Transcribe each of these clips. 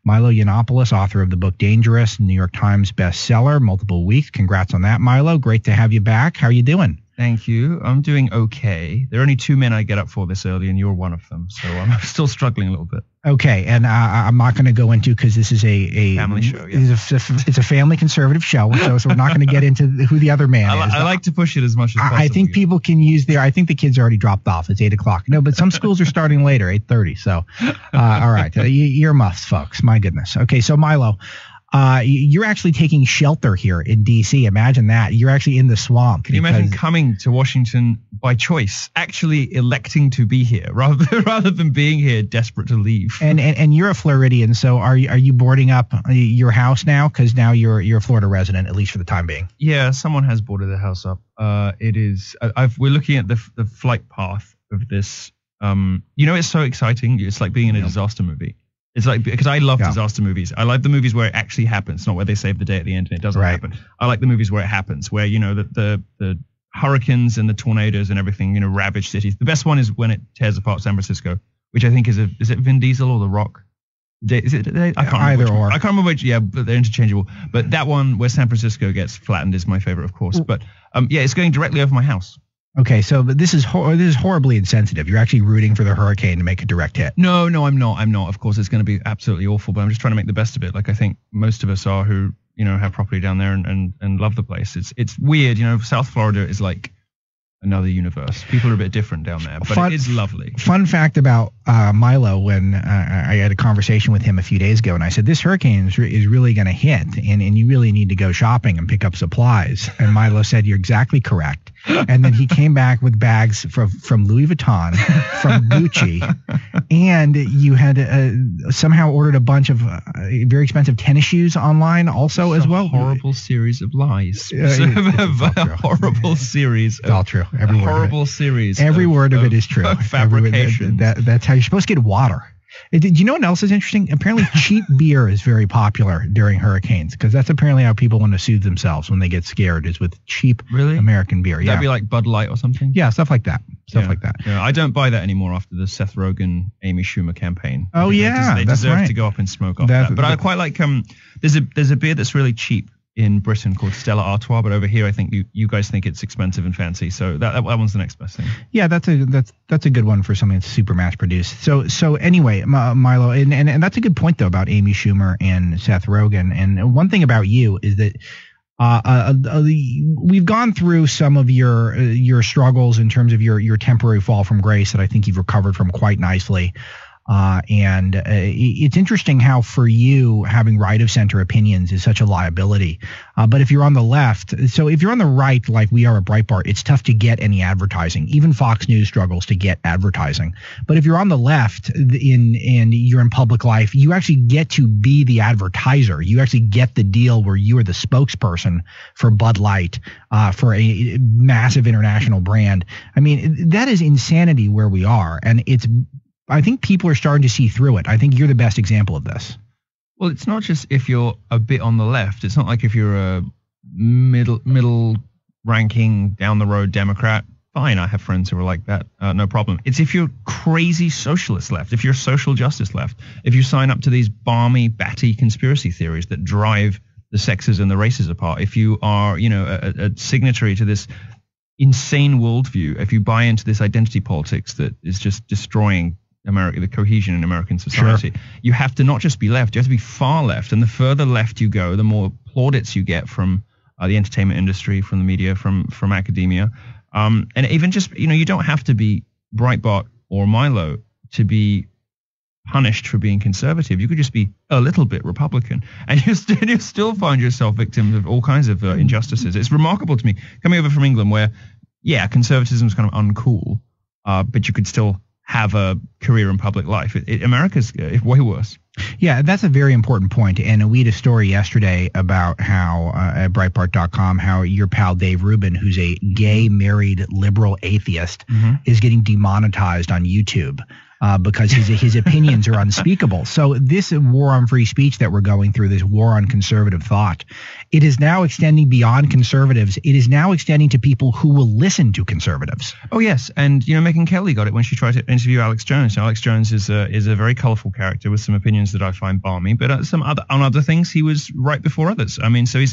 Milo Yiannopoulos, author of the book Dangerous, New York Times bestseller, multiple weeks. Congrats on that, Milo. Great to have you back. How are you doing? Thank you. I'm doing okay. There are only two men I get up for this early, and you're one of them. So I'm still struggling a little bit. Okay, and I'm not going to go into, because this is a family show. Yeah. It's a family conservative show, so we're not going to get into who the other man is. I like to push it as much as possible. I think people can use I think the kids already dropped off. It's 8 o'clock. No, but some schools are starting later, 8:30. So, all right, earmuffs, folks. My goodness. Okay, so Milo. You're actually taking shelter here in D.C. Imagine that. You're actually in the swamp. Can you imagine coming to Washington by choice, actually electing to be here rather than being here desperate to leave? And you're a Floridian, so are you boarding up your house now? Because now you're a Florida resident, at least for the time being. Yeah, someone has boarded the house up. It is. We're looking at the flight path of this. It's so exciting. It's like being in a disaster movie. It's like, because I love disaster movies. I like the movies where it actually happens, not where they save the day at the end and it doesn't happen. I like the movies where it happens, where, the hurricanes and the tornadoes and everything, ravage cities. The best one is when it tears apart San Francisco, which I think is it Vin Diesel or The Rock? Is it? I can't remember either or. I can't remember which. Yeah, but they're interchangeable. But that one where San Francisco gets flattened is my favorite, of course. But it's going directly over my house. Okay, so this is horribly insensitive. You're actually rooting for the hurricane to make a direct hit. No, I'm not. Of course, it's going to be absolutely awful, but I'm just trying to make the best of it. Like I think most of us are who, have property down there and love the place. It's weird, South Florida is like another universe. People are a bit different down there, but it is lovely. Fun fact about Milo, when I had a conversation with him a few days ago, and I said, this hurricane is really going to hit, and you really need to go shopping and pick up supplies. And Milo said, you're exactly correct. And then he came back with bags from Louis Vuitton, from Gucci, and you had somehow ordered a bunch of very expensive tennis shoes online also as well. Horrible series of lies. Horrible series. It's all true. Every word horrible series. Every word of it is true. Fabrication. That's how you're supposed to get water. Do you know what else is interesting? Apparently cheap beer is very popular during hurricanes, because that's apparently how people want to soothe themselves when they get scared, is with cheap American beer. Would that be like Bud Light or something? Yeah, stuff like that. Yeah, I don't buy that anymore after the Seth Rogen, Amy Schumer campaign. Oh, yeah. They deserve to go up in smoke off that. But I quite like, there's a beer that's really cheap in Britain called Stella Artois, but over here I think you guys think it's expensive and fancy, so that one's the next best thing. Yeah, that's a good one for something that's super mass produced. So anyway, Milo, and that's a good point though about Amy Schumer and Seth Rogen. And one thing about you is that we've gone through some of your struggles in terms of your temporary fall from grace that I think you've recovered from quite nicely. And it's interesting how for you having right of center opinions is such a liability. But if you're on the left, so if you're on the right, like we are at Breitbart, it's tough to get any advertising. Even Fox News struggles to get advertising. But if you're on the left and you're in public life, you actually get to be the advertiser. You actually get the deal where you are the spokesperson for Bud Light, for a massive international brand. I mean, that is insanity where we are. And I think people are starting to see through it. I think you're the best example of this. Well, it's not just if you're a bit on the left. It's not like if you're a middle ranking down the road Democrat. Fine, I have friends who are like that. No problem. It's if you're crazy socialist left, if you're social justice left, if you sign up to these balmy, batty conspiracy theories that drive the sexes and the races apart, if you are, a signatory to this insane worldview, if you buy into this identity politics that is just destroying America, the cohesion in American society, you have to not just be left, you have to be far left. And the further left you go, the more plaudits you get from the entertainment industry, from the media, from academia. And even just, you don't have to be Breitbart or Milo to be punished for being conservative. You could just be a little bit Republican, and you still find yourself victim of all kinds of injustices. It's remarkable to me, coming over from England, where, conservatism is kind of uncool, but you could still have a career in public life. America's way worse. Yeah, that's a very important point. And we had a story yesterday about how at Breitbart.com, how your pal Dave Rubin, who's a gay, married, liberal atheist, is getting demonetized on YouTube because his opinions are unspeakable. So this war on free speech that we're going through, this war on conservative thought, it is now extending beyond conservatives. It is now extending to people who will listen to conservatives. Oh, yes. And, Megyn Kelly got it when she tried to interview Alex Jones. Alex Jones is a very colorful character with some opinions that I find balmy, but on other things, he was right before others. I mean, so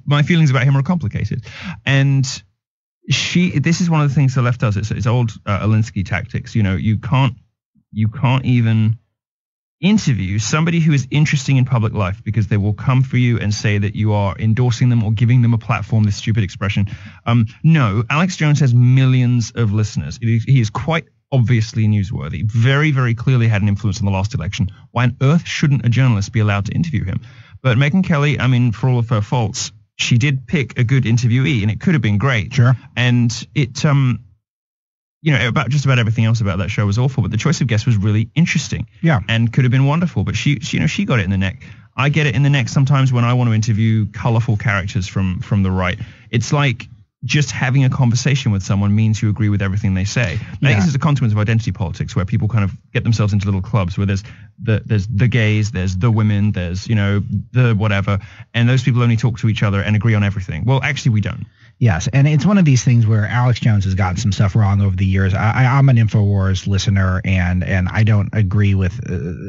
my feelings about him are complicated. And this is one of the things the left does. It's old Alinsky tactics. You can't even interview somebody who is interesting in public life because they will come for you and say that you are endorsing them or giving them a platform, this stupid expression. No, Alex Jones has millions of listeners. He is quite obviously newsworthy, very, very clearly had an influence on the last election. Why on earth shouldn't a journalist be allowed to interview him? But Megyn Kelly, I mean, for all of her faults, she did pick a good interviewee, and it could have been great. Sure. And it, about just about everything else about that show was awful, but the choice of guests was really interesting. Yeah. And could have been wonderful, but she got it in the neck. I get it in the neck sometimes when I want to interview colorful characters from the right. It's like just having a conversation with someone means you agree with everything they say. I think this is a consequence of identity politics, where people kind of get themselves into little clubs where there's the gays, there's the women, there's the whatever, and those people only talk to each other and agree on everything. Well, actually, we don't. Yes, and it's one of these things where Alex Jones has gotten some stuff wrong over the years. I'm an InfoWars listener, and I don't agree with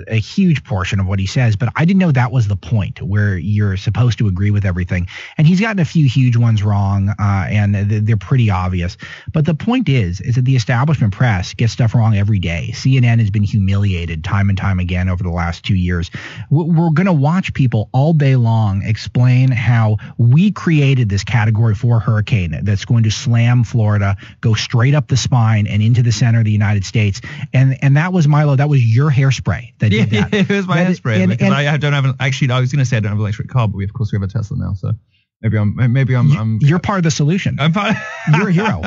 a huge portion of what he says, but I didn't know that was the point where you're supposed to agree with everything. And he's gotten a few huge ones wrong, and they're pretty obvious. But the point is that the establishment press gets stuff wrong every day. CNN has been humiliated time and time again over the last 2 years. We're going to watch people all day long explain how we created this Category 4 hurricane that's going to slam Florida, go straight up the spine and into the center of the United States. And that was, Milo, that was your hairspray that did that. It was my hairspray. Because I don't have I was going to say I don't have an electric car, but of course we have a Tesla now. So maybe I'm you're part of the solution. I'm part. You're a hero.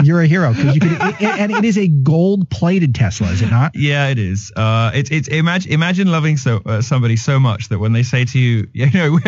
You're a hero because you could, and it is a gold-plated Tesla, is it not? Yeah, it is. It's imagine loving somebody so much that when they say to you,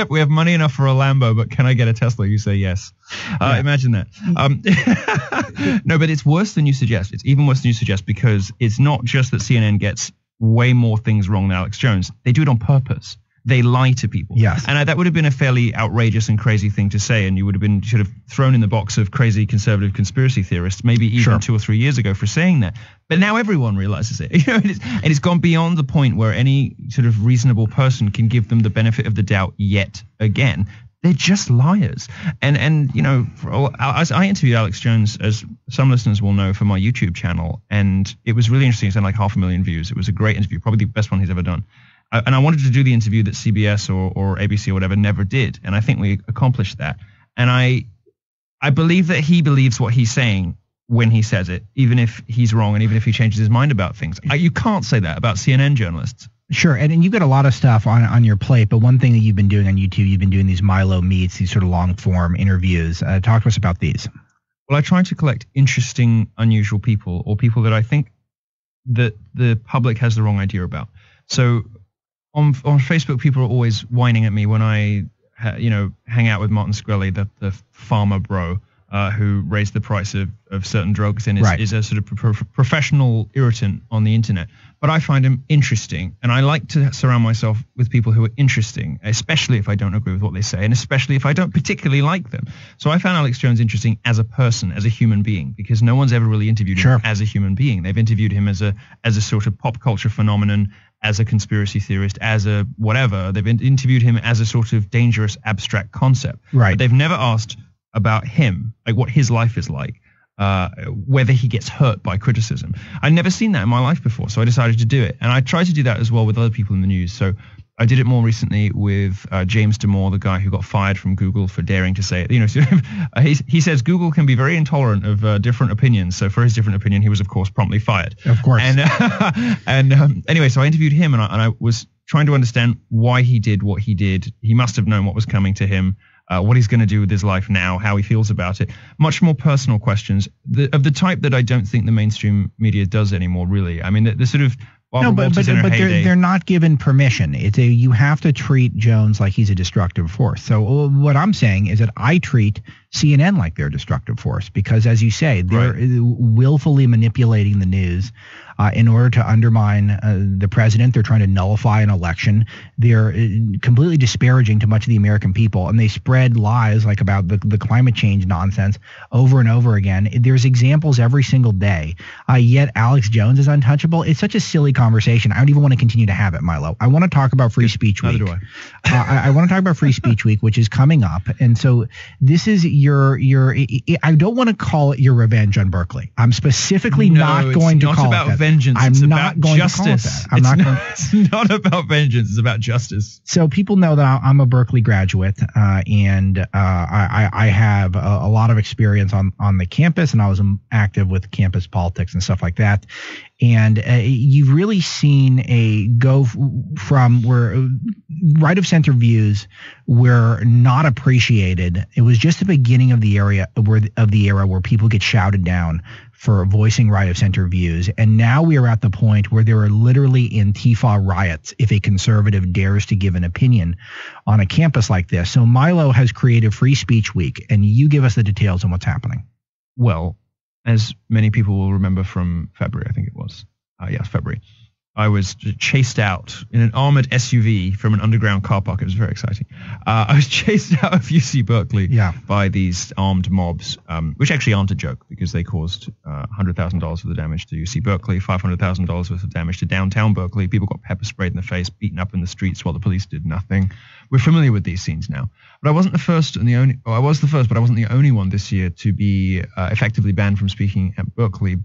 we have money enough for a Lambo, but can I get a Tesla? You say yes. Imagine that. No, but it's worse than you suggest. It's even worse than you suggest, because it's not just that CNN gets way more things wrong than Alex Jones. They do it on purpose. They lie to people. Yes. And that would have been a fairly outrageous and crazy thing to say, and you would have been sort of thrown in the box of crazy conservative conspiracy theorists, maybe even 2 or 3 years ago, for saying that. But now everyone realizes it. And it's gone beyond the point where any sort of reasonable person can give them the benefit of the doubt yet again. They're just liars. And as I interviewed Alex Jones, as some listeners will know, for my YouTube channel, and it was really interesting. It's had like 500,000 views. It was a great interview, probably the best one he's ever done. And I wanted to do the interview that CBS or ABC or whatever never did. And I think we accomplished that. And I believe that he believes what he's saying when he says it, even if he's wrong and even if he changes his mind about things. You can't say that about CNN journalists. Sure. And you've got a lot of stuff on your plate. But one thing that you've been doing on YouTube, you've been doing these Milo Meets, these sort of long form interviews. Talk to us about these. Well, I try to collect interesting, unusual people, or people that I think that the public has the wrong idea about. So on Facebook, people are always whining at me when I, hang out with Martin Shkreli, the farmer bro, who raised the price of certain drugs and is a sort of professional irritant on the internet. But I find him interesting, and I like to surround myself with people who are interesting, especially if I don't agree with what they say, and especially if I don't particularly like them. So I found Alex Jones interesting as a person, as a human being, because no one's ever really interviewed him as a human being. They've interviewed him as a sort of pop culture phenomenon, as a conspiracy theorist, as a whatever. They've interviewed him as a sort of dangerous abstract concept. Right. But they've never asked about him, like what his life is like, whether he gets hurt by criticism. I'd never seen that in my life before, so I decided to do it. And I tried to do that as well with other people in the news. So I did it more recently with James Damore, the guy who got fired from Google for daring to say it. He says Google can be very intolerant of different opinions. So for his different opinion, he was, of course, promptly fired. Of course. And anyway, so I interviewed him, and I was trying to understand why he did what he did. He must have known what was coming to him. What he's going to do with his life now, how he feels about it. Much more personal questions of the type that I don't think the mainstream media does anymore, really. I mean, the sort of... But they're not given permission. You have to treat Jones like he's a destructive force. So what I'm saying is that I treat CNN like their destructive force, because, as you say, they're willfully manipulating the news in order to undermine the president. They're trying to nullify an election. They're completely disparaging to much of the American people, and they spread lies like about the climate change nonsense over and over again. There's examples every single day. Yet Alex Jones is untouchable. It's such a silly conversation. I don't even want to continue to have it, Milo. I want to talk about Free Speech Week. Neither do I. I want to talk about Free Speech Week, which is coming up, and so this is your. I don't want to call it your revenge on Berkeley. I'm specifically not going to call it that. Vengeance. I'm it's not about going justice. to call it that. It's not about vengeance. It's about justice. So people know that I'm a Berkeley graduate, and I have a lot of experience on the campus, and I was active with campus politics and stuff like that. And you've really seen a go from where right of center views were not appreciated. It was just the beginning of the era where people get shouted down for voicing right of center views. And now we are at the point where there are literally Antifa riots if a conservative dares to give an opinion on a campus like this. So Milo has created Free Speech Week, and you give us the details on what's happening. Well, as many people will remember from February, I think it was. February. I was chased out in an armored SUV from an underground car park. It was very exciting. I was chased out of UC Berkeley by these armed mobs, which actually aren't a joke because they caused $100,000 worth of damage to UC Berkeley, $500,000 worth of damage to downtown Berkeley. People got pepper sprayed in the face, beaten up in the streets while the police did nothing. We're familiar with these scenes now. But I wasn't the first and the only. I was the first, but I wasn't the only one this year to be effectively banned from speaking at Berkeley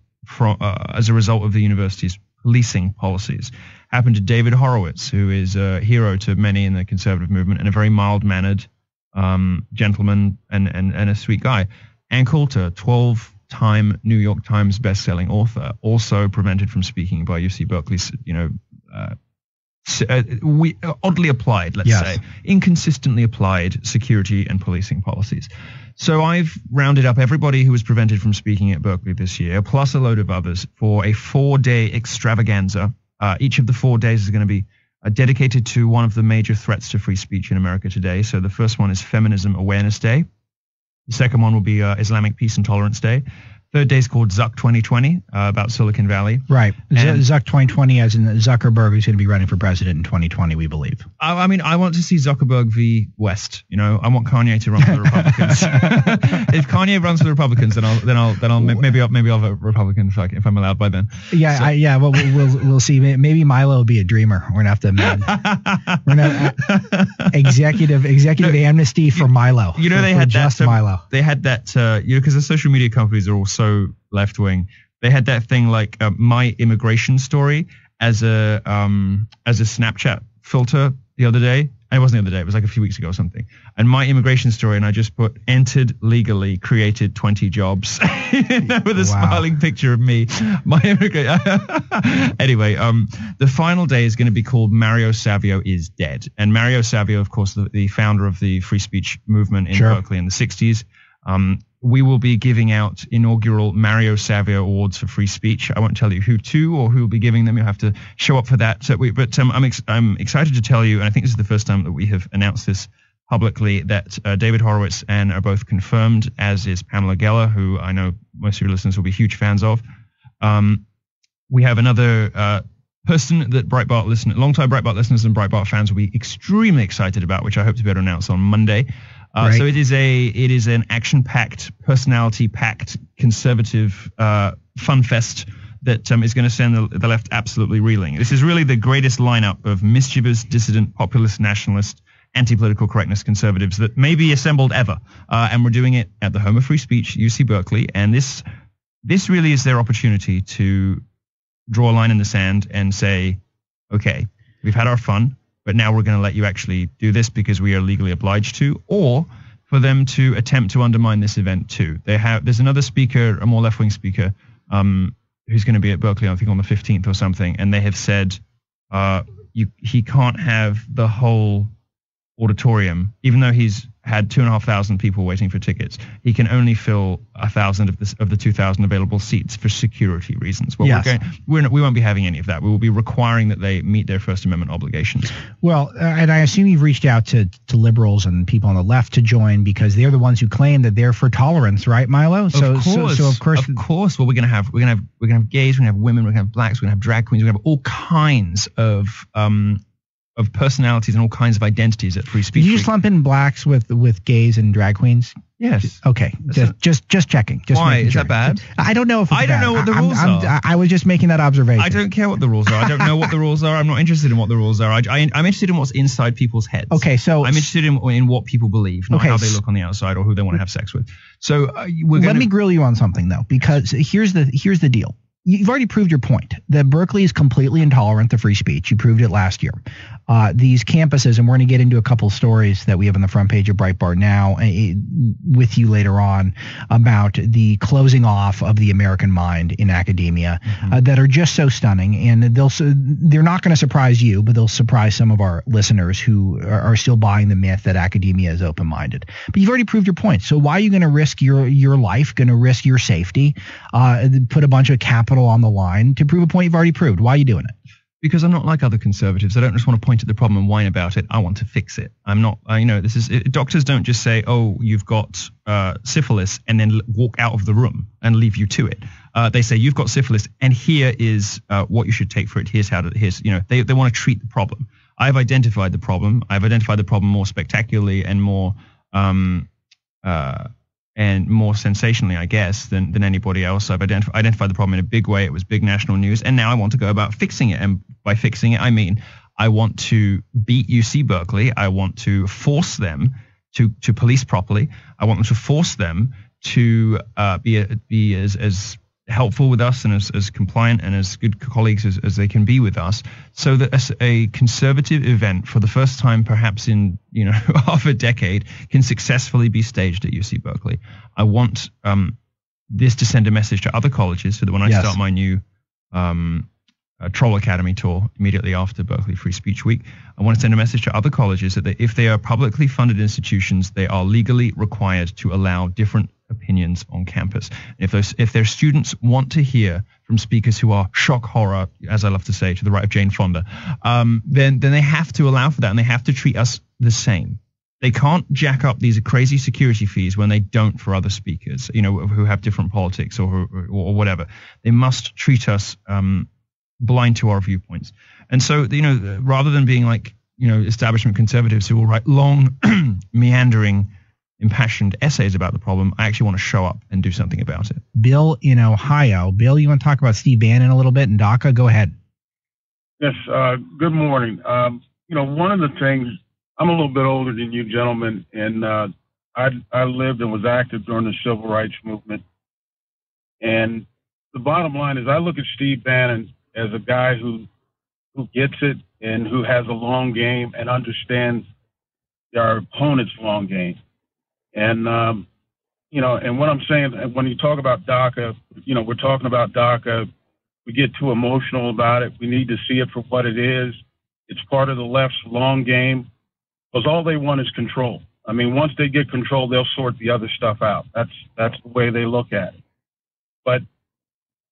as a result of the university's policing policies. Happened to David Horowitz, who is a hero to many in the conservative movement and a very mild-mannered gentleman and a sweet guy. Ann Coulter, 12-time New York Times best-selling author, also prevented from speaking by UC Berkeley's, oddly applied, let's say, inconsistently applied security and policing policies. So I've rounded up everybody who was prevented from speaking at Berkeley this year, plus a load of others, for a 4-day extravaganza. Each of the 4 days is going to be dedicated to one of the major threats to free speech in America today. So the first one is Feminism Awareness Day. The second one will be Islamic Peace and Tolerance Day. Third day is called Zuck 2020, about Silicon Valley. Right. Zuck 2020 as in Zuckerberg, who's going to be running for president in 2020, we believe. I mean, I want to see Zuckerberg v. West. I want Kanye to run for the Republicans. If Kanye runs for the Republicans, then I'll maybe I'll vote Republican if I'm allowed by then. Yeah, well, we'll see. Maybe Milo will be a dreamer. We're gonna have to amend. We're gonna executive amnesty for Milo. They had just Milo. They had that because the social media companies are all so left wing. They had that thing like my immigration story as a Snapchat filter the other day. It wasn't the other day. It was like a few weeks ago or something. And my immigration story, and I just put entered legally, created 20 jobs with a smiling picture of me. My Anyway, the final day is going to be called Mario Savio is Dead. And Mario Savio, of course, the founder of the free speech movement in Berkeley in the 60s. We will be giving out inaugural Mario Savio Awards for free speech. I won't tell you who to or who will be giving them. You'll have to show up for that. But I'm excited to tell you, and I think this is the first time that we have announced this publicly, that David Horowitz and are both confirmed, as is Pamela Geller, who I know most of your listeners will be huge fans of. We have another person that longtime Breitbart listeners and Breitbart fans will be extremely excited about, which I hope to be able to announce on Monday. So it is an action-packed, personality-packed, conservative fun fest that is going to send the left absolutely reeling. This is really the greatest lineup of mischievous, dissident, populist, nationalist, anti-political correctness conservatives that may be assembled ever. And we're doing it at the home of free speech, UC Berkeley. And this really is their opportunity to draw a line in the sand and say, okay, we've had our fun, but now we're going to let you actually do this because we are legally obliged to, or for them to attempt to undermine this event too. There's another speaker, a more left-wing speaker, who's going to be at Berkeley, I think on the 15th or something, and they have said he can't have the whole auditorium, even though he's had 2,500 people waiting for tickets, he can only fill 1,000 of the 2,000 available seats for security reasons. Well, yes. we won't be having any of that. We will be requiring that they meet their First Amendment obligations. Well, and I assume you've reached out to liberals and people on the left to join because they're the ones who claim that they're for tolerance, right, Milo? Of course. Well, we're gonna have gays, we're gonna have women, we're gonna have blacks, we're gonna have drag queens, we're gonna have all kinds of personalities and all kinds of identities at Free Speech Did you Week. lump in blacks with gays and drag queens? Yes. Okay. Just checking. Why? Is that bad? I don't know if it's I don't know what the rules are. I was just making that observation. I don't care what the rules are. I don't know what the rules are. I'm not interested in what the rules are. I'm interested in what's inside people's heads. Okay, so I'm interested in what people believe, not how they look on the outside or who they want to have sex with. So let me grill you on something though, because here's the deal. You've already proved your point that Berkeley is completely intolerant to free speech. You proved it last year. These campuses, and we're going to get into a couple of stories that we have on the front page of Breitbart now with you later on about the closing off of the American mind in academia that are just so stunning. And they're not going to surprise you, but they'll surprise some of our listeners who are still buying the myth that academia is open-minded. But you've already proved your point. So why are you going to risk your life, going to risk your safety, put a bunch of capital on the line to prove a point you've already proved? Why are you doing it? Because I'm not like other conservatives. I don't just want to point at the problem and whine about it. I want to fix it. I'm not, doctors don't just say, oh, you've got syphilis and then walk out of the room and leave you to it. They say, you've got syphilis and here is what you should take for it. Here's how to, they want to treat the problem. I've identified the problem. I've identified the problem more spectacularly and more sensationally, I guess, than anybody else. I've identified the problem in a big way. It was big national news. And now I want to go about fixing it. And by fixing it, I mean, I want to beat UC Berkeley. I want to force them to police properly. I want them to force them to be as helpful with us and as compliant and as good colleagues as they can be with us, so that as a conservative event for the first time perhaps in half a decade can successfully be staged at UC Berkeley. I want this to send a message to other colleges so that when I start my new Troll Academy tour immediately after Berkeley Free Speech Week, I want to send a message to other colleges that if they are publicly funded institutions, they are legally required to allow different opinions on campus. If their students want to hear from speakers who are shock horror, as I love to say, to the right of Jane Fonda, then they have to allow for that, and they have to treat us the same. They can't jack up these crazy security fees when they don't for other speakers, who have different politics or whatever. They must treat us blind to our viewpoints. And so, rather than being like, establishment conservatives who will write long, meandering, impassioned essays about the problem, I actually want to show up and do something about it. Bill in Ohio. Bill, you want to talk about Steve Bannon a little bit and DACA? Go ahead. Yes. Good morning. One of the things, I'm a little bit older than you gentlemen, and I lived and was active during the civil rights movement. And the bottom line is I look at Steve Bannon as a guy who gets it and who has a long game and understands our opponent's long game. And, and what I'm saying, when you talk about DACA, we're talking about DACA. We get too emotional about it. We need to see it for what it is. It's part of the left's long game, because all they want is control. I mean, once they get control, they'll sort the other stuff out. That's the way they look at it. But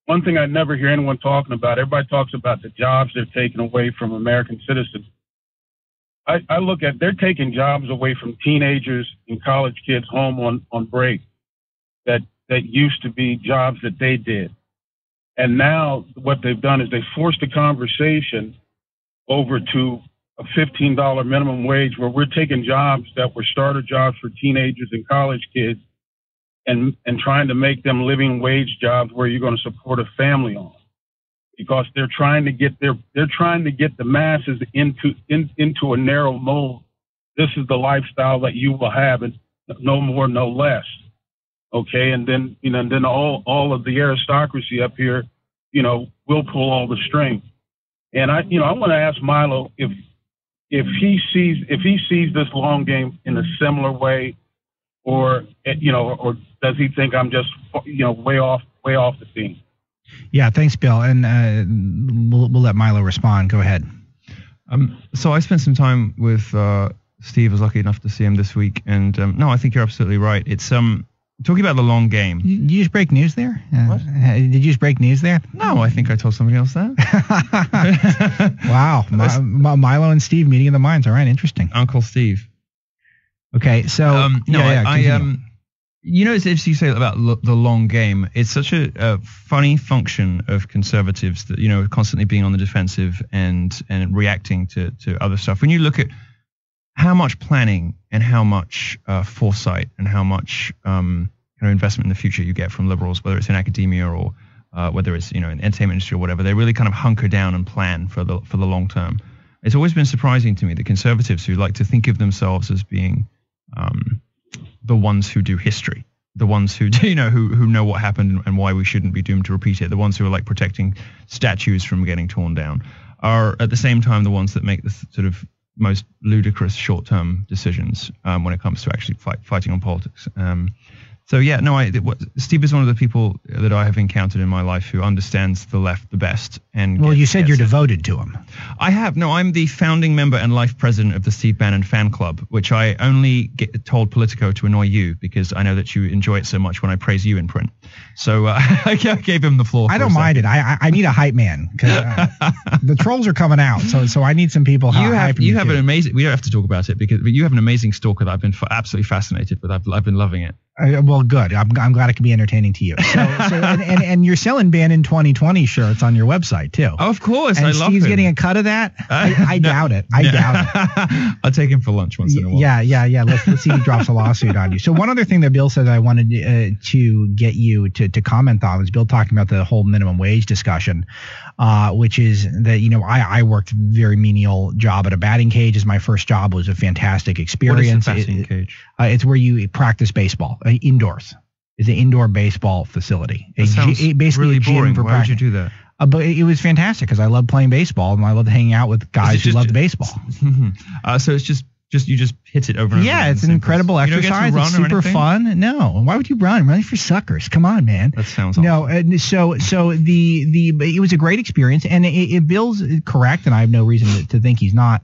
one thing I never hear anyone talking about, everybody talks about the jobs they're taking away from American citizens. I look at, they're taking jobs away from teenagers and college kids home on break that used to be jobs that they did. And now what they've done is they forced the conversation over to a $15 minimum wage, where we're taking jobs that were starter jobs for teenagers and college kids and trying to make them living wage jobs where you're going to support a family on. Because they're trying to get the masses into a narrow mold. This is the lifestyle that you will have, and no more, no less. Okay, and then all of the aristocracy up here, will pull all the strings. And I want to ask Milo if he sees this long game in a similar way, or does he think I'm just way off the theme? Yeah, thanks, Bill. And we'll let Milo respond. Go ahead. So I spent some time with Steve was lucky enough to see him this week, and no, I think you're absolutely right. It's talking about the long game. Did you just break news there? What? Did you just break news there? No, I think I told somebody else that. Wow. Milo and Steve meeting of the minds. All right. Interesting. Uncle Steve. Okay. So, you know, as you say about the long game, it's such a funny function of conservatives that, you know, constantly being on the defensive and reacting to other stuff. When you look at how much planning and how much foresight and how much investment in the future you get from liberals, whether it's in academia or whether it's, you know, in the entertainment industry or whatever, they really kind of hunker down and plan for the long term. It's always been surprising to me that conservatives who like to think of themselves as being the ones who do history, the ones who do, you know, who know what happened and why we shouldn't be doomed to repeat it, the ones who are like protecting statues from getting torn down, are at the same time the ones that make the sort of most ludicrous short-term decisions when it comes to actually fighting on politics. So yeah, no, Steve is one of the people that I have encountered in my life who understands the left the best. And well, you said you're devoted to him. I have. No, I'm the founding member and life president of the Steve Bannon fan club, which I only get told Politico to annoy you because I know that you enjoy it so much when I praise you in print. So I gave him the floor. I don't mind it. I need a hype man because the trolls are coming out. So I need some people. You have an amazing. We don't have to talk about it but you have an amazing stalker that I've been absolutely fascinated with. I've been loving it. Well, good. I'm glad it can be entertaining to you. And you're selling Bannon 2020 shirts on your website too. Oh, of course. And I love Steve's him. I cut of that. I doubt it. I doubt it. I'll take him for lunch once in a while. Yeah. Let's see if he drops a lawsuit on you. So one other thing that Bill said I wanted to get you to comment on was Bill talking about the whole minimum wage discussion, which is that, you know, I worked a very menial job at a batting cage. As my first job was a fantastic experience. What is a batting cage? It's where you practice baseball indoors. It's an indoor baseball facility. That sounds basically really a gym boring. for Why would you do that? But it was fantastic because I loved playing baseball and I loved hanging out with guys who loved baseball. So it's just you just hit it over and over. Yeah, it's an incredible exercise. It's super fun. No, why would you run? Running for suckers. Come on, man. That sounds awful. No. So it was a great experience, and Bill's correct, and I have no reason to think he's not.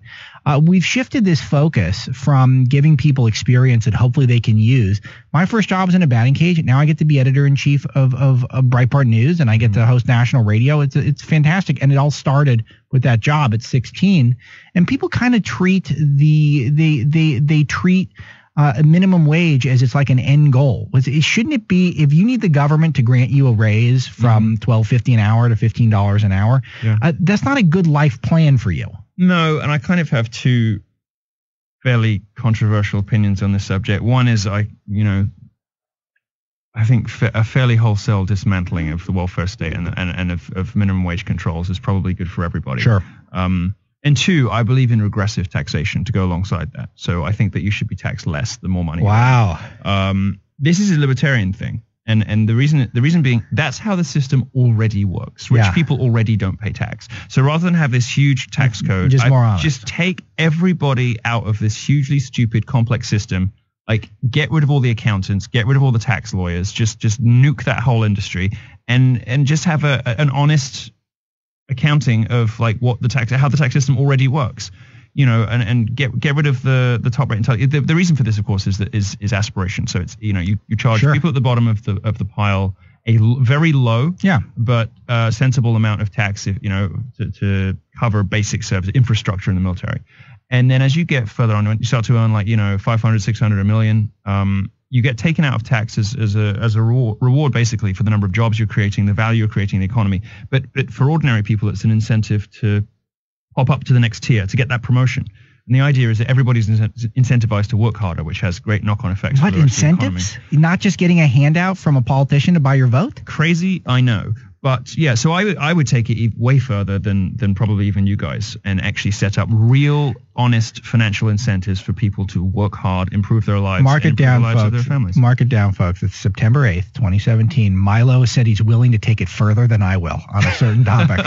We've shifted this focus from giving people experience that hopefully they can use. My first job was in a batting cage. Now I get to be editor-in-chief of Breitbart News, and I get to host national radio. It's fantastic, and it all started with that job at 16. And people kind of treat they treat a minimum wage as it's like an end goal. Shouldn't it be, if you need the government to grant you a raise from $12.50 an hour to $15 an hour, that's not a good life plan for you. No, and I kind of have two fairly controversial opinions on this subject. One is I think a fairly wholesale dismantling of the welfare state and of minimum wage controls is probably good for everybody. Sure. And two, I believe in regressive taxation to go alongside that. So I think that you should be taxed less the more money. Wow. This is a libertarian thing. And the reason being, that's how the system already works. Rich people already don't pay tax. So rather than have this huge tax code, just take everybody out of this hugely stupid, complex system. Like, get rid of all the accountants, get rid of all the tax lawyers, just nuke that whole industry, and just have an honest accounting of like how the tax system already works. You know, and get rid of the top rate. The reason for this, of course, is aspiration. So it's, you know, you charge people at the bottom of the pile a very low, but sensible amount of tax, if, you know, to cover basic service infrastructure in the military. And then as you get further on, you start to earn like, you know, 500, 600, a million. You get taken out of tax as a reward basically for the number of jobs you're creating, the value you're creating in the economy. But for ordinary people, it's an incentive to hop up to the next tier to get that promotion. And the idea is that everybody's incentivized to work harder, which has great knock-on effects. What, incentives? Not just getting a handout from a politician to buy your vote? Crazy, I know. But yeah, so I would take it way further than probably even you guys, and actually set up real, honest financial incentives for people to work hard, improve their lives, Mark it down, the lives folks. of their families. Mark it down, folks. It's September 8th, 2017. Milo said he's willing to take it further than I will on a certain topic.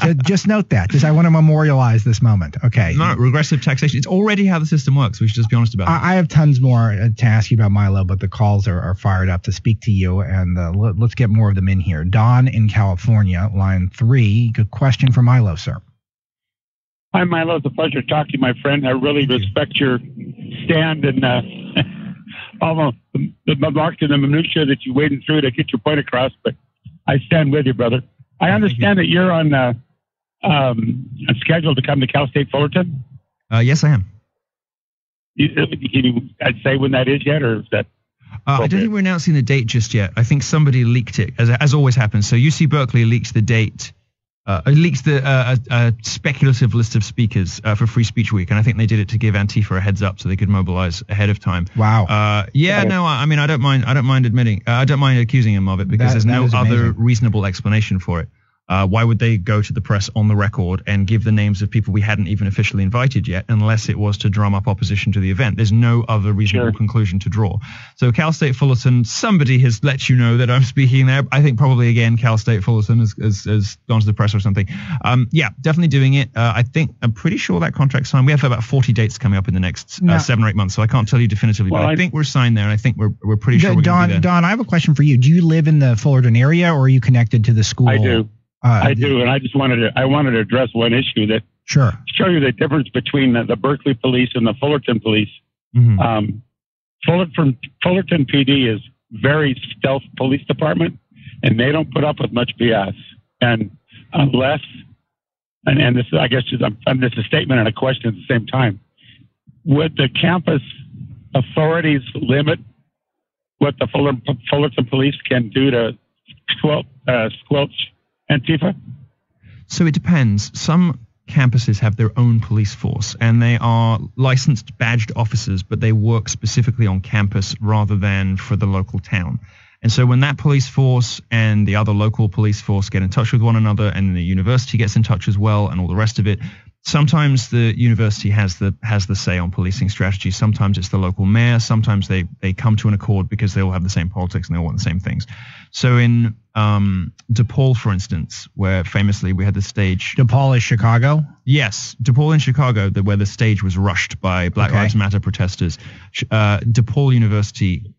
So just note that. I want to memorialize this moment. Okay. No, regressive taxation. It's already how the system works. We should just be honest about it. I have tons more to ask you about Milo, but the calls are fired up to speak to you, and let's get more of them in here. Don in California, line 3. Good question for Milo, sir. Hi, Milo. It's a pleasure to talk to you, my friend. I really respect your understand and all the marks and the minutiae that you're wading through to get your point across, but I stand with you, brother. I understand that you're on schedule to come to Cal State Fullerton. Yes, I am. Can you say when that is yet, or is that? I don't think we're announcing the date just yet. I think somebody leaked it, as always happens. So UC Berkeley leaked the date. Leaks a speculative list of speakers for Free Speech Week, and I think they did it to give Antifa a heads up so they could mobilize ahead of time. Wow. I mean, I don't mind accusing him of it because there's no other reasonable explanation for it. Why would they go to the press on the record and give the names of people we hadn't even officially invited yet, unless it was to drum up opposition to the event? There's no other reasonable conclusion to draw. So Cal State Fullerton, somebody has let you know that I'm speaking there. I think probably, again, Cal State Fullerton has gone to the press or something. Yeah, definitely doing it. I'm pretty sure that contract's signed. We have about 40 dates coming up in the next 7 or 8 months, so I can't tell you definitively, but I think we're signed there, and I think we're pretty sure we're going to be there. Don, I have a question for you. Do you live in the Fullerton area, or are you connected to the school? I do. I do, and I wanted to address one issue that show you the difference between the Berkeley police and the Fullerton police. Mm-hmm. Fullerton PD is very stealth police department, and they don't put up with much BS. And unless, and this, I guess, this is a statement and a question at the same time. Would the campus authorities limit what the Fullerton police can do to squelch Antifa? So it depends. Some campuses have their own police force, and they are licensed badged officers, but they work specifically on campus rather than for the local town. And so when that police force and the other local police force get in touch with one another, and the university gets in touch as well, and all the rest of it, sometimes the university has the say on policing strategy. Sometimes it's the local mayor. Sometimes they come to an accord because they all have the same politics and they all want the same things. So in DePaul, for instance, where famously we had the stage. DePaul is Chicago? Yes, DePaul in Chicago, where the stage was rushed by Black Lives Matter protesters. DePaul University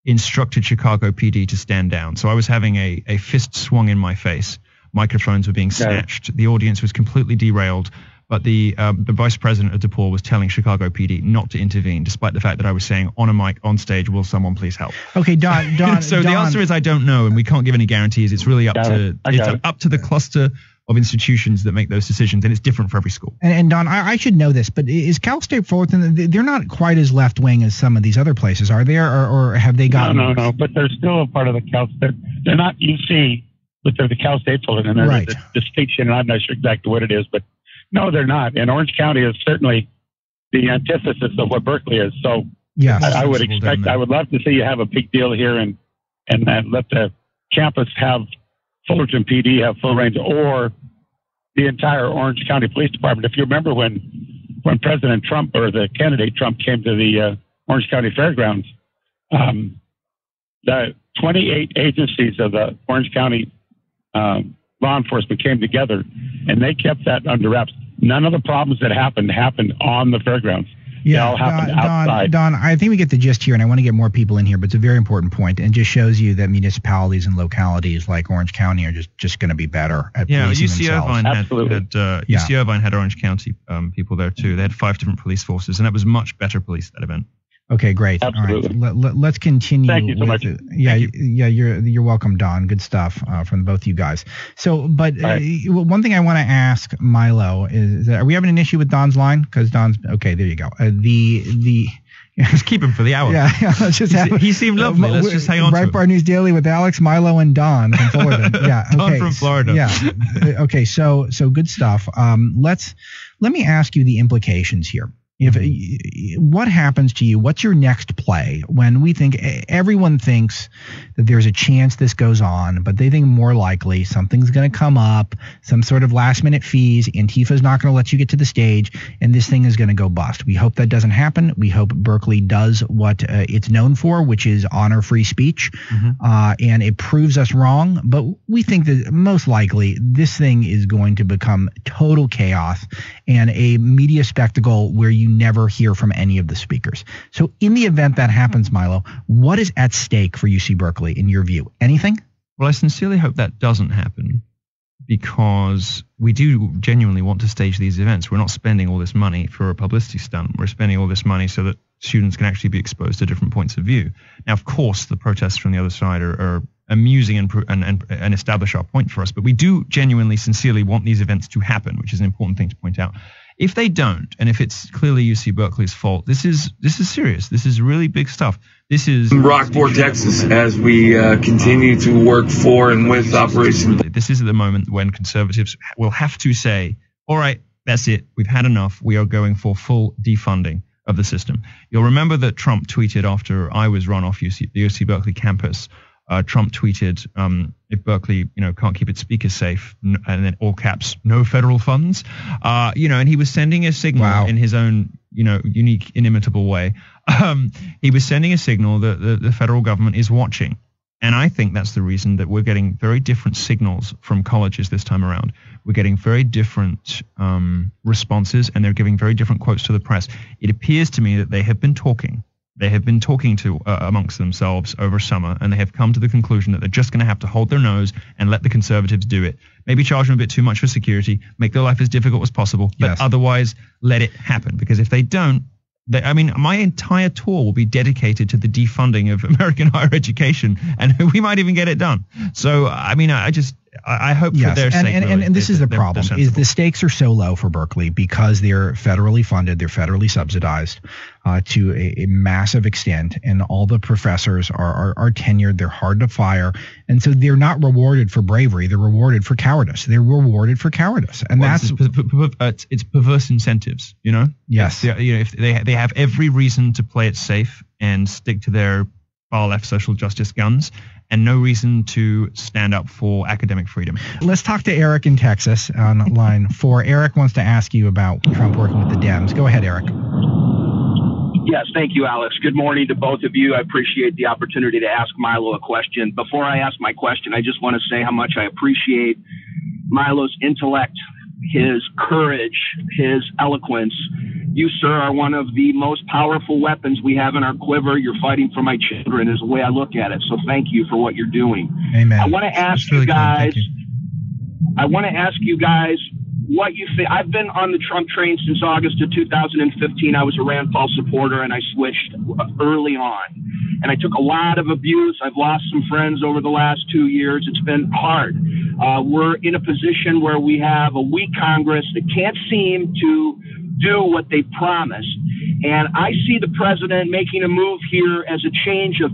instructed Chicago PD to stand down. So I was having a fist swung in my face. Microphones were being snatched. The audience was completely derailed. But the vice president of DePaul was telling Chicago PD not to intervene, despite the fact that I was saying on a mic, on stage, will someone please help? Okay, Don. So the answer is I don't know, and we can't give any guarantees. It's really up to the cluster of institutions that make those decisions, and it's different for every school. And Don, I should know this, but is Cal State Fullerton, they're not quite as left-wing as some of these other places, are they? Or have they gotten... No, but they're still a part of the Cal State. They're not UC, but they're the Cal State Fullerton. There's a distinction, and I'm not sure exactly what it is, but no, they're not. And Orange County is certainly the antithesis of what Berkeley is. So I would expect, I would love to see you have a big deal here and let the campus have Fullerton PD have full range, or the entire Orange County Police Department. If you remember when President Trump or the candidate Trump came to the Orange County Fairgrounds, the 28 agencies of the Orange County law enforcement came together, and they kept that under wraps. None of the problems that happened on the fairgrounds. They all happened outside. Don, I think we get the gist here, and I want to get more people in here, but it's a very important point, and just shows you that municipalities and localities like Orange County are just going to be better at policing themselves. UC Irvine had Orange County people there too. They had 5 different police forces, and it was much better police, that event. Okay, great. Absolutely. All right. Let's continue. Thank you so much. You're welcome, Don. Good stuff from both you guys. So, but one thing I want to ask Milo is, are we having an issue with Don's line? Because Don's okay. There you go. Just keep him for the hour. Yeah, let's just have. He seemed lovely. Let's just hang on. Breitbart News Daily with Alex, Milo, and Don from Florida. Yeah, okay. Don from Florida. Yeah. Okay. So good stuff. Let me ask you the implications here. What happens to you? What's your next play when we think everyone thinks that there's a chance this goes on, but they think more likely something's going to come up, some sort of last minute fees. Antifa's not going to let you get to the stage, and this thing is going to go bust. We hope that doesn't happen. We hope Berkeley does what it's known for, which is honor free speech, and it proves us wrong. But we think that most likely this thing is going to become total chaos and a media spectacle where you never hear from any of the speakers. So in the event that happens, Milo, what is at stake for UC Berkeley in your view? Anything? Well, I sincerely hope that doesn't happen. because we do genuinely want to stage these events. We're not spending all this money for a publicity stunt. We're spending all this money so that students can actually be exposed to different points of view. Now, of course, the protests from the other side are amusing and establish our point for us, but we do genuinely, sincerely want these events to happen, which is an important thing to point out. If they don't, and if it's clearly UC Berkeley's fault, this is serious. This is really big stuff. This is Rockport, Texas, as we continue to work for and with Operation. This is the moment when conservatives will have to say, all right, that's it. We've had enough. We are going for full defunding of the system. You'll remember that Trump tweeted after I was run off the UC Berkeley campus. Trump tweeted, if Berkeley, can't keep its speakers safe, and then all caps, no federal funds, and he was sending a signal in his own, unique, inimitable way. He was sending a signal that the federal government is watching. And I think that's the reason that we're getting very different signals from colleges this time around. We're getting very different responses, and they're giving very different quotes to the press. It appears to me that they have been talking. They have been talking to amongst themselves over summer, and they have come to the conclusion that they're just going to have to hold their nose and let the conservatives do it. Maybe charge them a bit too much for security, make their life as difficult as possible, but otherwise let it happen. Because if they don't, my entire tour will be dedicated to the defunding of American higher education, and we might even get it done. So, I hope for their sake. And this is the problem, is the stakes are so low for Berkeley because they're federally funded, they're federally subsidized to a massive extent, and all the professors are tenured, they're hard to fire, and so they're not rewarded for bravery, they're rewarded for cowardice. They're rewarded for cowardice, and it's perverse incentives, Yes. If they have every reason to play it safe and stick to their far left social justice guns, and no reason to stand up for academic freedom. Let's talk to Eric in Texas on line 4. Eric wants to ask you about Trump working with the Dems. Go ahead, Eric. Yes, thank you, Alex. Good morning to both of you. I appreciate the opportunity to ask Milo a question. Before I ask my question, I just want to say how much I appreciate Milo's intellect, his courage, his eloquence. You, sir, are one of the most powerful weapons we have in our quiver. You're fighting for my children is the way I look at it. So thank you for what you're doing. Amen. I want to ask you guys, what you think. I've been on the Trump train since August of 2015. I was a Rand Paul supporter, and I switched early on. And I took a lot of abuse. I've lost some friends over the last 2 years. It's been hard. We're in a position where we have a weak Congress that can't seem to do what they promised. And I see the president making a move here as a change of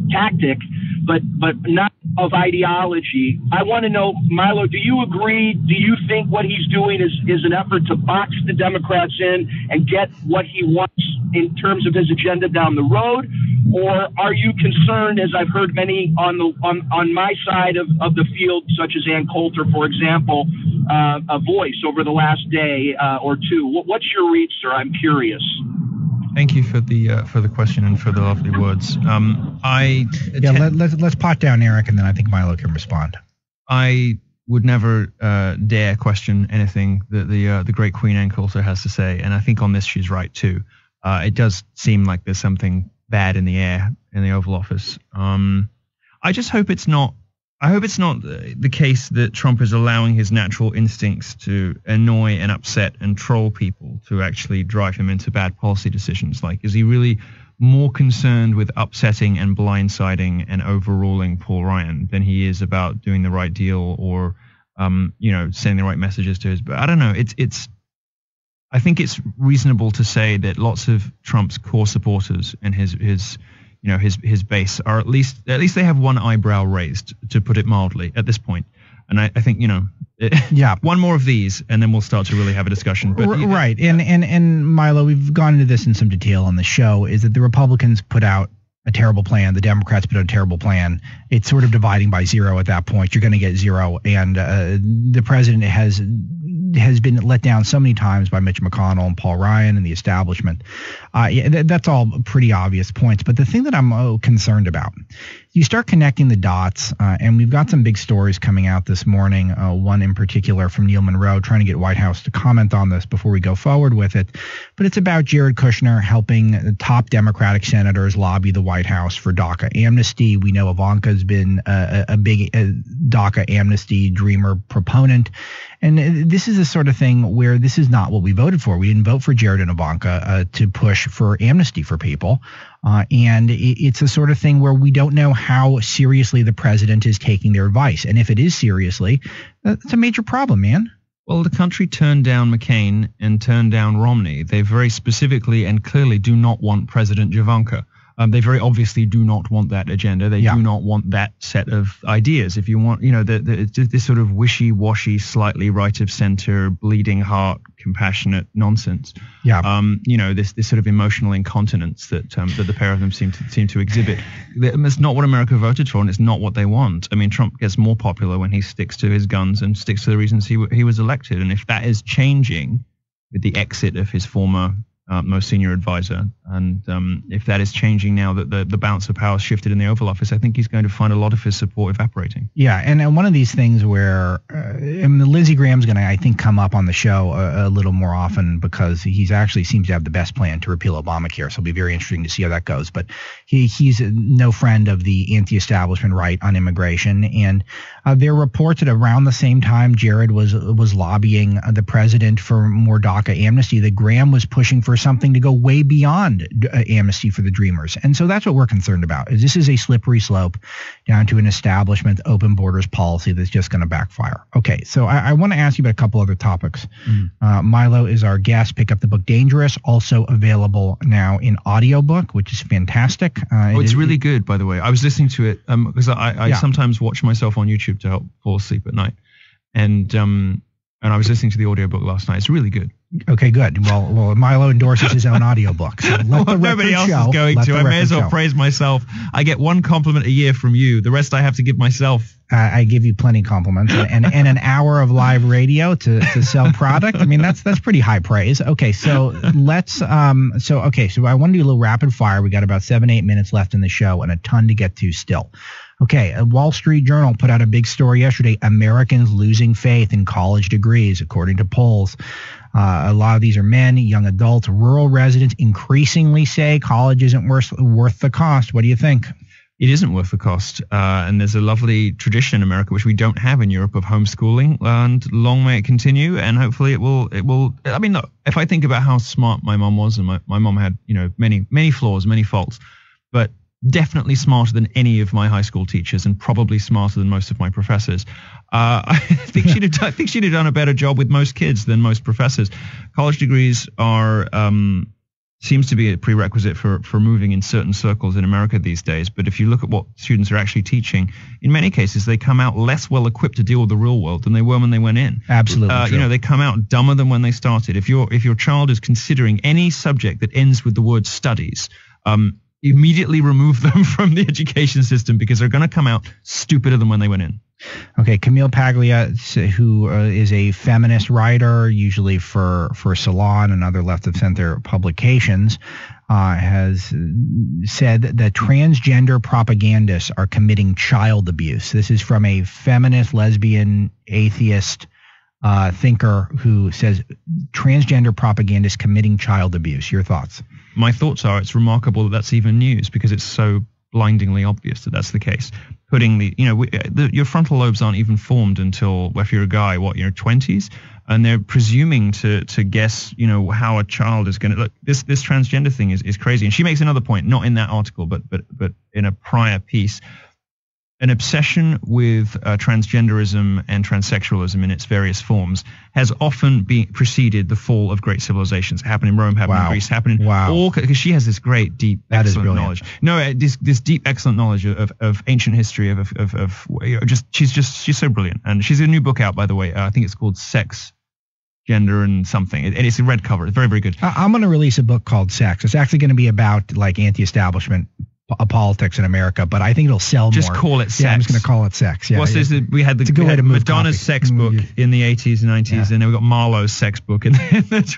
tactic, but not of ideology. I want to know, Milo, do you agree? Do you think what he's doing is an effort to box the Democrats in and get what he wants in terms of his agenda down the road? Or are you concerned, as I've heard many on my side of the field, such as Ann Coulter, for example, a voice over the last day or two? What's your read, sir? I'm curious. Thank you for the question and for the lovely words. Let's pot down Eric, and then I think Milo can respond. I would never dare question anything that the great Queen Ann Coulter has to say, and I think on this she's right too. It does seem like there's something bad in the air in the Oval Office. I just hope it's not. I hope it's not the case that Trump is allowing his natural instincts to annoy and upset and troll people to actually drive him into bad policy decisions. Like, is he really more concerned with upsetting and blindsiding and overruling Paul Ryan than he is about doing the right deal or, sending the right messages to his? But I don't know. I think it's reasonable to say that lots of Trump's core supporters and his base are at least they have one eyebrow raised, to put it mildly, at this point. And I think, one more of these and then we'll start to really have a discussion. But, right. And Milo, we've gone into this in some detail on the show, is that the Republicans put out a terrible plan. The Democrats put out a terrible plan. It's sort of dividing by zero at that point. You're going to get zero. And the president has has been let down so many times by Mitch McConnell and Paul Ryan and the establishment. That's all pretty obvious points. But the thing that I'm concerned about, you start connecting the dots, and we've got some big stories coming out this morning, one in particular from Neil Monroe, trying to get White House to comment on this before we go forward with it. But it's about Jared Kushner helping top Democratic senators lobby the White House for DACA amnesty. We know Ivanka's been a big DACA amnesty dreamer proponent. And this is the sort of thing where this is not what we voted for. We didn't vote for Jared and Ivanka to push for amnesty for people. And it's the sort of thing where we don't know how seriously the president is taking their advice. And if it is seriously, that's a major problem, man. Well, the country turned down McCain and turned down Romney. They very specifically and clearly do not want President Javanka. They very obviously do not want that agenda. They do not want that set of ideas. If you want, this sort of wishy-washy, slightly right of center, bleeding heart, compassionate nonsense. This sort of emotional incontinence that the pair of them seem to exhibit. It's not what America voted for, and it's not what they want. I mean, Trump gets more popular when he sticks to his guns and sticks to the reasons he was elected. And if that is changing with the exit of his former most senior advisor, and if that is changing now that the balance of power shifted in the Oval Office, I think he's going to find a lot of his support evaporating. Yeah, and one of these things where Lindsey Graham's going to, I think, come up on the show a little more often because he's actually seems to have the best plan to repeal Obamacare, so it'll be very interesting to see how that goes. But he's no friend of the anti-establishment right on immigration, and there are reports that around the same time Jared was lobbying the president for more DACA amnesty, that Graham was pushing for something to go way beyond amnesty for the Dreamers. And so that's what we're concerned about. This is a slippery slope down to an establishment open borders policy that's just going to backfire. Okay, so I want to ask you about a couple other topics. Milo is our guest. Pick up the book Dangerous, also available now in audiobook, which is fantastic. It's really good, by the way. I was listening to it because I sometimes watch myself on YouTube to help fall asleep at night. And I was listening to the audiobook last night. It's really good. Okay, good. Well, Milo endorses his own audiobook. So nobody else is going to. I may as well praise myself. I get one compliment a year from you. The rest I have to give myself. I give you plenty compliments and an hour of live radio to sell product. I mean, that's pretty high praise. Okay, so let's so I want to do a little rapid fire. We got about 7-8 minutes left in the show and a ton to get to still. Okay, a Wall Street Journal put out a big story yesterday. Americans losing faith in college degrees, according to polls. A lot of these are men, young adults, rural residents increasingly say college isn't worth the cost. What do you think? It isn't worth the cost. And there's a lovely tradition in America, which we don't have in Europe, of homeschooling, and long may it continue. And hopefully it will. I mean, look, if I think about how smart my mom was, and my mom had, many flaws, many faults, but definitely smarter than any of my high school teachers, and probably smarter than most of my professors. I think she'd have done a better job with most kids than most professors. College degrees are seems to be a prerequisite for moving in certain circles in America these days. But if you look at what students are actually teaching, in many cases they come out less well equipped to deal with the real world than they were when they went in. Absolutely. They come out dumber than when they started. If your child is considering any subject that ends with the word studies, immediately remove them from the education system, because they're going to come out stupider than when they went in. Okay, Camille Paglia, who is a feminist writer, usually for Salon and other left-of-center publications, has said that transgender propagandists are committing child abuse. This is from a feminist, lesbian, atheist thinker who says transgender propagandists committing child abuse. Your thoughts? My thoughts are it's remarkable that that's even news, because it's so blindingly obvious that that's the case. Putting your frontal lobes aren't even formed until, if you're a guy, your 20s, and they're presuming to guess, how a child is going to look. This transgender thing is crazy. And she makes another point, not in that article, but in a prior piece. An obsession with transgenderism and transsexualism in its various forms has often preceded the fall of great civilizations. It happened in Rome, happened in Greece, happened in all, because she has this great, deep, excellent knowledge. No, this deep, excellent knowledge of ancient history, she's so brilliant. And she's a new book out, by the way. I think it's called Sex, Gender, and something. And it's a red cover. It's very, very good. I'm going to release a book called Sex. It's actually going to be about anti-establishment politics in America, but I think it'll sell just more. Just call it sex. Yeah, I'm just going to call it sex. Yeah, we had Madonna's coffee. sex book in the 80s and 90s, and then we got Milo's sex book in the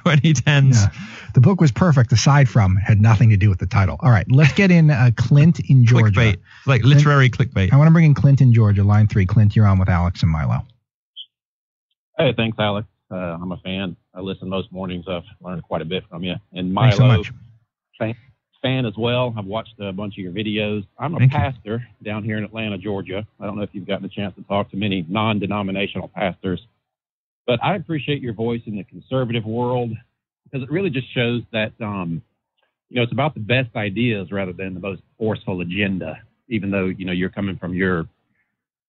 2010s. Yeah. The book was perfect, aside from had nothing to do with the title. All right, let's get in Clint in Georgia. Clickbait, like literary clickbait. I want to bring in Clint in Georgia, line 3. Clint, you're on with Alex and Milo. Hey, thanks, Alex. I'm a fan. I listen most mornings. I've learned quite a bit from you. And Milo, thanks so much. Fan as well. I've watched a bunch of your videos. I'm a pastor down here in Atlanta, Georgia. I don't know if you've gotten a chance to talk to many non-denominational pastors, but I appreciate your voice in the conservative world because it really just shows that, it's about the best ideas rather than the most forceful agenda, even though, you're coming from who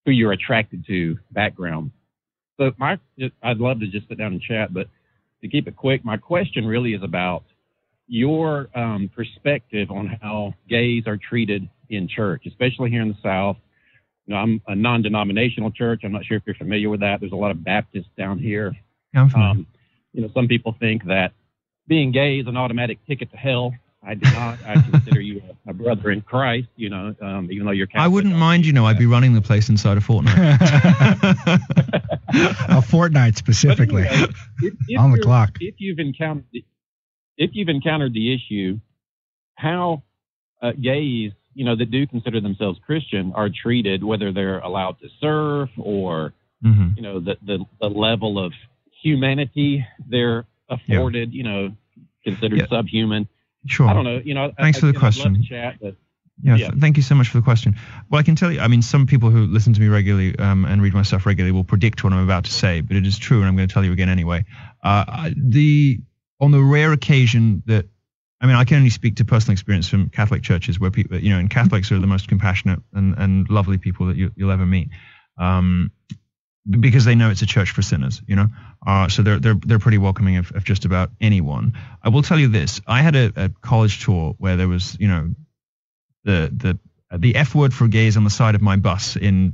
you're attracted to background. So I'd love to just sit down and chat, but to keep it quick, my question really is about your perspective on how gays are treated in church, especially here in the South. I'm a non-denominational church. I'm not sure if you're familiar with that. There's a lot of Baptists down here. Some people think that being gay is an automatic ticket to hell. I do not. I consider you a brother in Christ, even though you're Catholic. I wouldn't mind, I'd be running the place inside a fortnight. A fortnight specifically. Anyway, on the clock. If you've encountered the issue, how gays, that do consider themselves Christian are treated, whether they're allowed to serve or, the level of humanity they're afforded, considered subhuman. Sure. I don't know. Thanks for the question. I'd love to chat, but thank you so much for the question. Well, I can tell you, some people who listen to me regularly and read my stuff regularly will predict what I'm about to say, but it is true, and I'm going to tell you again anyway. On the rare occasion that, I can only speak to personal experience from Catholic churches where people, and Catholics are the most compassionate and lovely people that you'll ever meet, because they know it's a church for sinners, so they're pretty welcoming of just about anyone. I will tell you this: I had a college tour where there was, the F word for gays on the side of my bus in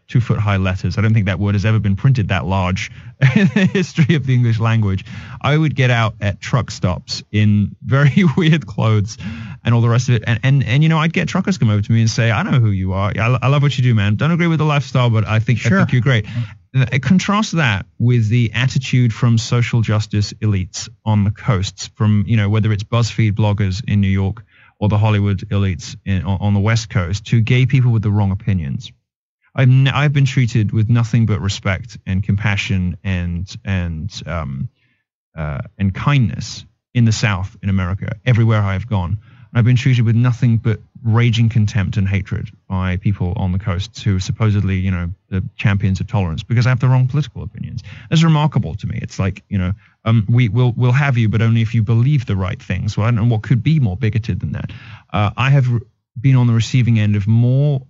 2-foot high letters. I don't think that word has ever been printed that large in the history of the English language. I would get out at truck stops in very weird clothes and all the rest of it. And I'd get truckers come over to me and say, I know who you are. I love what you do, man. Don't agree with the lifestyle, but I think you're great. Contrast that with the attitude from social justice elites on the coasts, from, whether it's BuzzFeed bloggers in New York or the Hollywood elites on the West Coast, to gay people with the wrong opinions. I've been treated with nothing but respect and compassion and kindness in the South in America, everywhere I've gone. I've been treated with nothing but raging contempt and hatred by people on the coasts who are supposedly, the champions of tolerance, because I have the wrong political opinions. That's remarkable to me. It's like, we'll have you, but only if you believe the right things. Well, I don't know what could be more bigoted than that. I have been on the receiving end of more,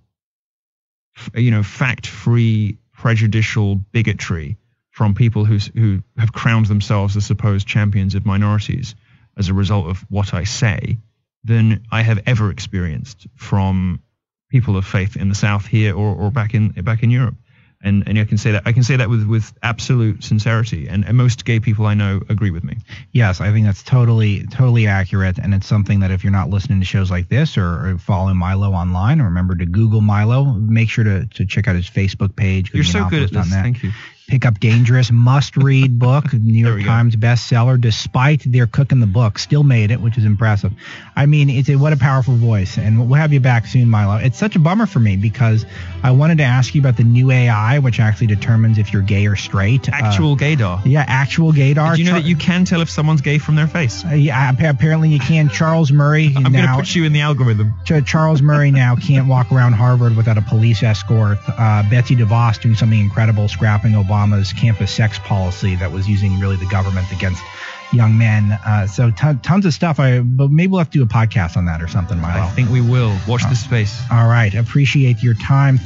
fact-free, prejudicial bigotry from people who have crowned themselves as supposed champions of minorities as a result of what I say than I have ever experienced from people of faith in the South here or back in Europe. And I can say that with absolute sincerity, and most gay people I know agree with me. Yes, I think that's totally accurate, and it's something that if you're not listening to shows like this or following Milo online, remember to Google Milo. Make sure to check out his Facebook page. You're so good at this. Thank you. Pick up Dangerous, must-read book, New York Times bestseller. Despite their cooking the book, still made it, which is impressive. What a powerful voice, and we'll have you back soon, Milo. It's such a bummer for me because I wanted to ask you about the new AI, which actually determines if you're gay or straight. Actual gaydar. Yeah, actual gaydar. Do you know that you can tell if someone's gay from their face? Yeah, apparently you can. Charles Murray. I'm going to put you in the algorithm. Charles Murray now can't walk around Harvard without a police escort. Betsy DeVos doing something incredible, scrapping Obama's campus sex policy that was using really the government against young men. So tons of stuff. But maybe we'll have to do a podcast on that or something, Milo. I think we will. Watch this space. All right. Appreciate your time.